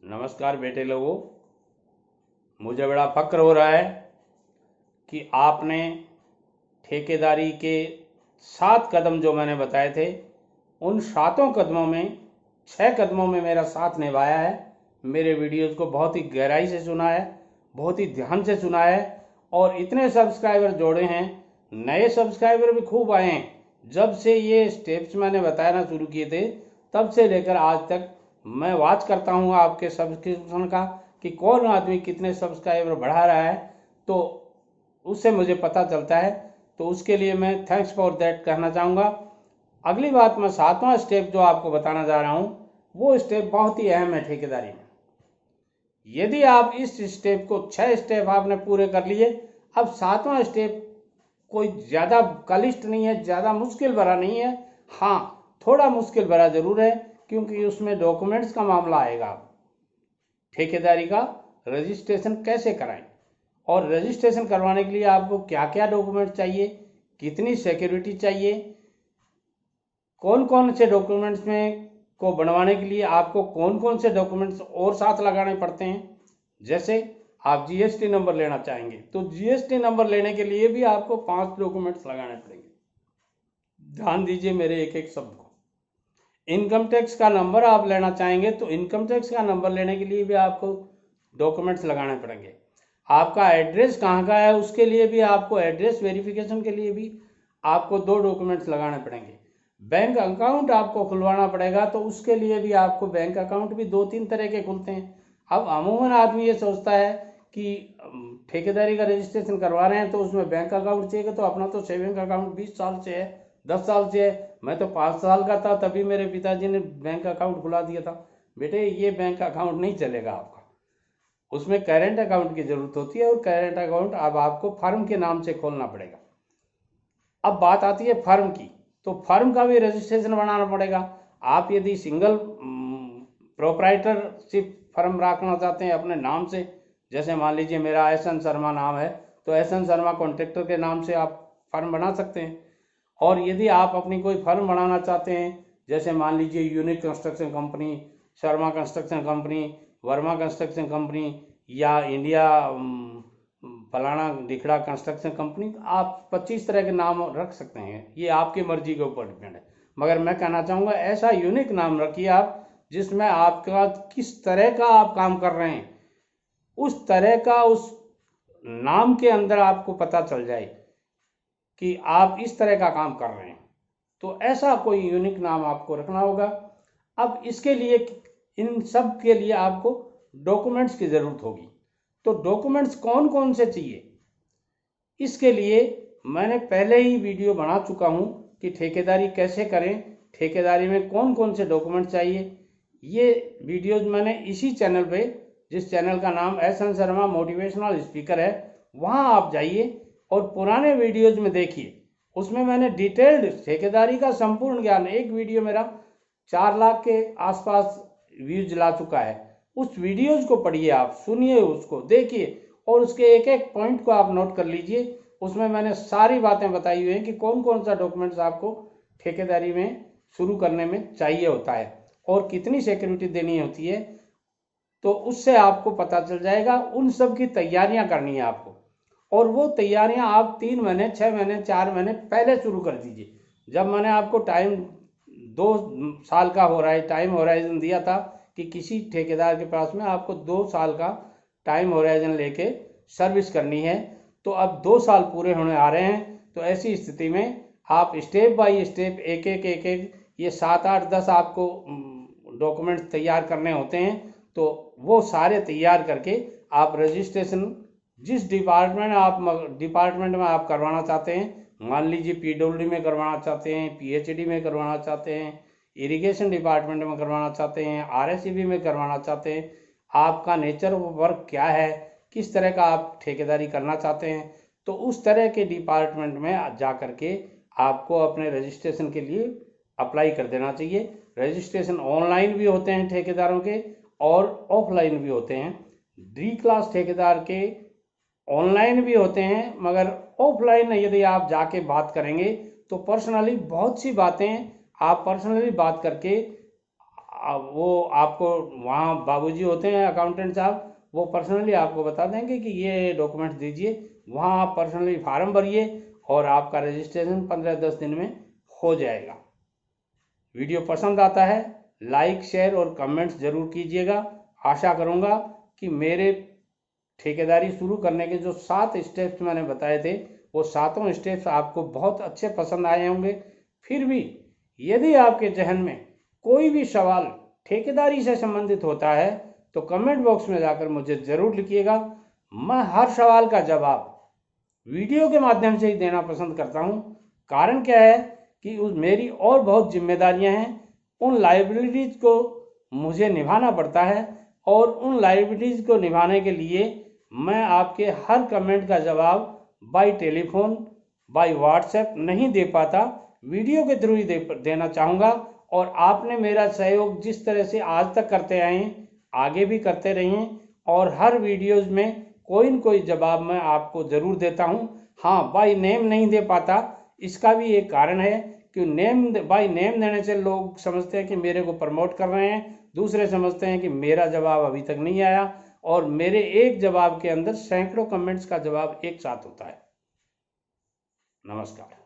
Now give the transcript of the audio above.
नमस्कार बेटे लोगों, मुझे बड़ा फक्र हो रहा है कि आपने ठेकेदारी के 7 कदम जो मैंने बताए थे, उन 7 कदमों में 6 कदमों में मेरा साथ निभाया है। मेरे वीडियोज़ को बहुत ही गहराई से सुना है, बहुत ही ध्यान से सुना है और इतने सब्सक्राइबर जोड़े हैं। नए सब्सक्राइबर भी खूब आए हैं। जब से ये स्टेप्स मैंने बताना शुरू किए थे, तब से लेकर आज तक मैं वॉच करता हूँ आपके सब्सक्रिप्शन का कि कौन आदमी कितने सब्सक्राइबर बढ़ा रहा है, तो उससे मुझे पता चलता है। तो उसके लिए मैं थैंक्स फॉर दैट कहना चाहूँगा। अगली बात, मैं 7वां स्टेप जो आपको बताना जा रहा हूँ, वो स्टेप बहुत ही अहम है ठेकेदारी में। यदि आप इस स्टेप को 6 स्टेप आपने पूरे कर लिए, अब 7वां स्टेप कोई ज़्यादा क्लिष्ट नहीं है, ज़्यादा मुश्किल भरा नहीं है। हाँ, थोड़ा मुश्किल भरा ज़रूर है, क्योंकि उसमें डॉक्यूमेंट्स का मामला आएगा। ठेकेदारी का रजिस्ट्रेशन कैसे कराएं और रजिस्ट्रेशन करवाने के लिए आपको क्या क्या डॉक्यूमेंट चाहिए, कितनी सिक्योरिटी चाहिए, कौन कौन से डॉक्यूमेंट्स में को बनवाने के लिए आपको कौन कौन से डॉक्यूमेंट्स और साथ लगाने पड़ते हैं। जैसे आप जीएसटी नंबर लेना चाहेंगे तो जीएसटी नंबर लेने के लिए भी आपको 5 डॉक्यूमेंट्स लगाने पड़ेंगे। ध्यान दीजिए मेरे एक एक शब्द को। इनकम टैक्स का नंबर आप लेना चाहेंगे तो इनकम टैक्स का नंबर लेने के लिए भी आपको डॉक्यूमेंट्स लगाने पड़ेंगे। आपका एड्रेस कहाँ का है, उसके लिए भी आपको एड्रेस वेरिफिकेशन के लिए भी आपको 2 डॉक्यूमेंट्स लगाने पड़ेंगे। बैंक अकाउंट आपको खुलवाना पड़ेगा, तो उसके लिए भी आपको बैंक अकाउंट भी 2-3 तरह के खुलते हैं। अब अमूमन आदमी ये सोचता है कि ठेकेदारी का रजिस्ट्रेशन करवा रहे हैं तो उसमें बैंक अकाउंट चाहिए, तो अपना तो सेविंग अकाउंट 20 साल से है, 10 साल से है। मैं तो 5 साल का था तभी मेरे पिताजी ने बैंक अकाउंट खुला दिया था। बेटे, ये बैंक अकाउंट नहीं चलेगा आपका, उसमें करेंट अकाउंट की जरूरत होती है और करेंट अकाउंट अब आपको फर्म के नाम से खोलना पड़ेगा। अब बात आती है फर्म की, तो फर्म का भी रजिस्ट्रेशन बनाना पड़ेगा। आप यदि सिंगल प्रोप्राइटरशिप फर्म रखना चाहते हैं अपने नाम से, जैसे मान लीजिए मेरा एस.एन. शर्मा नाम है, तो एस.एन. शर्मा कॉन्ट्रैक्टर के नाम से आप फर्म बना सकते हैं। और यदि आप अपनी कोई फर्म बनाना चाहते हैं, जैसे मान लीजिए unique construction company, Sharma construction company, Verma construction company या इंडिया फलाना ढिकड़ा कंस्ट्रक्शन कंपनी, आप 25 तरह के नाम रख सकते हैं। ये आपकी मर्जी के ऊपर डिपेंड है, मगर मैं कहना चाहूँगा ऐसा यूनिक नाम रखिए आप जिसमें आपका किस तरह का आप काम कर रहे हैं उस तरह का उस नाम के अंदर आपको पता चल जाए कि आप इस तरह का काम कर रहे हैं। तो ऐसा कोई यूनिक नाम आपको रखना होगा। अब इसके लिए, इन सब के लिए आपको डॉक्यूमेंट्स की ज़रूरत होगी। तो डॉक्यूमेंट्स कौन कौन से चाहिए, इसके लिए मैंने पहले ही वीडियो बना चुका हूँ कि ठेकेदारी कैसे करें, ठेकेदारी में कौन कौन से डॉक्यूमेंट चाहिए। ये वीडियोज मैंने इसी चैनल पे, जिस चैनल का नाम एस.एन. शर्मा मोटिवेशनल स्पीकर है, वहाँ आप जाइए और पुराने वीडियोज में देखिए। उसमें मैंने डिटेल्ड ठेकेदारी का संपूर्ण ज्ञान, एक वीडियो मेरा 4 लाख के आसपास व्यूज ला चुका है। उस वीडियोज को पढ़िए, आप सुनिए, उसको देखिए और उसके एक एक पॉइंट को आप नोट कर लीजिए। उसमें मैंने सारी बातें बताई हुई हैं कि कौन कौन सा डॉक्यूमेंट्स आपको ठेकेदारी में शुरू करने में चाहिए होता है और कितनी सिक्योरिटी देनी होती है। तो उससे आपको पता चल जाएगा। उन सब की तैयारियां करनी है आपको, और वो तैयारियां आप 3 महीने, 6 महीने, 4 महीने पहले शुरू कर दीजिए। जब मैंने आपको टाइम 2 साल का हो रहा है टाइम होराइजन दिया था कि किसी ठेकेदार के पास में आपको 2 साल का टाइम होराइजन लेके सर्विस करनी है, तो अब 2 साल पूरे होने आ रहे हैं। तो ऐसी स्थिति में आप स्टेप बाय स्टेप एक एक ये 7, 8, 10 आपको डॉक्यूमेंट्स तैयार करने होते हैं। तो वो सारे तैयार करके आप रजिस्ट्रेशन जिस डिपार्टमेंट में आप करवाना चाहते हैं, मान लीजिए पीडब्ल्यूडी में करवाना चाहते हैं, पीएचडी में करवाना चाहते हैं, इरिगेशन डिपार्टमेंट में करवाना चाहते हैं, आरएसईबी में करवाना चाहते हैं, आपका नेचर ऑफ वर्क क्या है, किस तरह का आप ठेकेदारी करना चाहते हैं, तो उस तरह के डिपार्टमेंट में जा करके आपको अपने रजिस्ट्रेशन के लिए अप्लाई कर देना चाहिए। रजिस्ट्रेशन ऑनलाइन भी होते हैं ठेकेदारों के और ऑफलाइन भी होते हैं। डी क्लास ठेकेदार के ऑनलाइन भी होते हैं, मगर ऑफलाइन यदि आप जाके बात करेंगे तो पर्सनली बहुत सी बातें आप पर्सनली बात करके वो आपको वहाँ बाबूजी होते हैं अकाउंटेंट साहब, वो पर्सनली आपको बता देंगे कि ये डॉक्यूमेंट्स दीजिए। वहाँ आप पर्सनली फार्म भरिए और आपका रजिस्ट्रेशन 15-10 दिन में हो जाएगा। वीडियो पसंद आता है लाइक शेयर और कमेंट्स ज़रूर कीजिएगा। आशा करूँगा कि मेरे ठेकेदारी शुरू करने के जो 7 स्टेप्स मैंने बताए थे वो 7 स्टेप्स आपको बहुत अच्छे पसंद आए होंगे। फिर भी यदि आपके जहन में कोई भी सवाल ठेकेदारी से संबंधित होता है तो कमेंट बॉक्स में जाकर मुझे ज़रूर लिखिएगा। मैं हर सवाल का जवाब वीडियो के माध्यम से ही देना पसंद करता हूँ। कारण क्या है कि मेरी और बहुत जिम्मेदारियाँ हैं, उन लाइबिलिटीज़ को मुझे निभाना पड़ता है और उन लाइबिलिटीज़ को निभाने के लिए मैं आपके हर कमेंट का जवाब बाय टेलीफोन बाय व्हाट्सएप नहीं दे पाता, वीडियो के थ्रू ही देना चाहूँगा। और आपने मेरा सहयोग जिस तरह से आज तक करते आए हैं आगे भी करते रहिए और हर वीडियोज़ में कोई न कोई जवाब मैं आपको ज़रूर देता हूँ। हाँ, बाय नेम नहीं दे पाता, इसका भी एक कारण है कि बाय नेम देने से लोग समझते हैं कि मेरे को प्रमोट कर रहे हैं, दूसरे समझते हैं कि मेरा जवाब अभी तक नहीं आया और मेरे एक जवाब के अंदर सैकड़ों कमेंट्स का जवाब एक साथ होता है। नमस्कार।